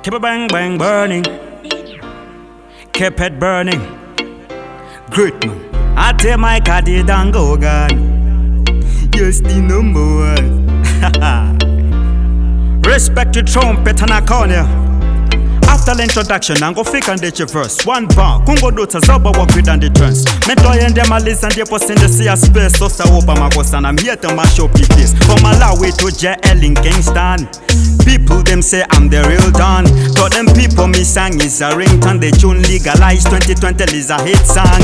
Keep it bang bang burning, keep it burning. Great man. I tell my cat it and go gun. You're the number one. Respect your trumpet and I call you. After the introduction, I'm gonna fake and ditch your verse. One bar, Kungo Dota Zaba work with and the trends. Mentor and them a listen, they post in the sea space. So Sawopa Makosana, I'm here to mash up the place. From Malawi to JL in Kingston. People them say I'm the real Don. To them people me sang is a ringtone. They tune legalized 2020 is a hit song.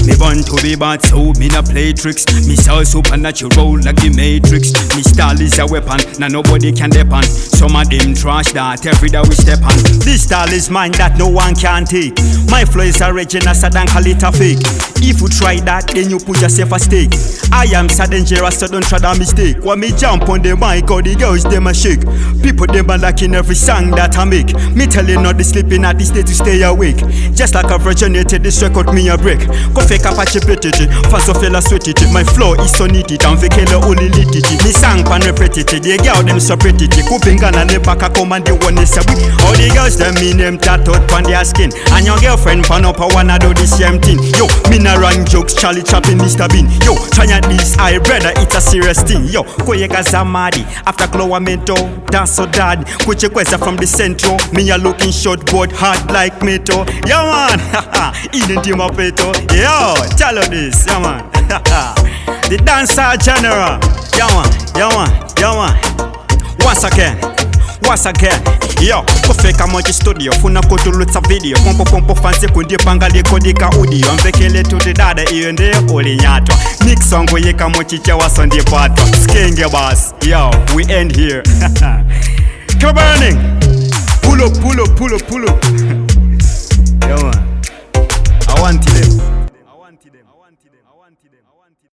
Me born to be bad so me not play tricks. Me soul supernatural like the Matrix. Me style is a weapon, now nobody can depend. Some of them trash that every day we step on. This style is mine that no one can take. My flow is original, so don't call it a fake. If you try that, then you put yourself a stake. I am so dangerous, so don't try that mistake. When me jump on the mic, all the girls them a shake. People them a like in every song that I make. Me tell you not the sleeping at this day to stay awake. Just like a virginity, this record me a break. Go fake up a chipetity, fast of fella sweat it. My flow is so neat, I'm faking the only litty. Me sang pan repetitive, the girl them so pretty. Cooping gun and the back a come and the one is a week. All the girls them me name tattooed pan their skin. And your girlfriend pan up a wanna do the same thing. Yo, me na run jokes, Charlie Chaplin, Mr. Bean. Yo, try at this, I brother, it's a serious thing. Yo, koyeka zamadi, after clowamento, dance so dad. Kuche kweza from the central. Me a looking short board, hard like metal. Yeah man, haha, eating Timaiko. Yo, tell her this, yeah man. The dancer general. Yeah man, yeah man, yeah man. Once again, yo, go fake a moji studio. Funa koto lutsa video. Pompo fancy kundi pangali kodika audio. Mvekele to the dada iyende oli nyatwa. Mix songo yeka mochi chawa sondi patwa. Skenge boss, yo, we end here. Keep burning. Pull up. Yo man, I want them.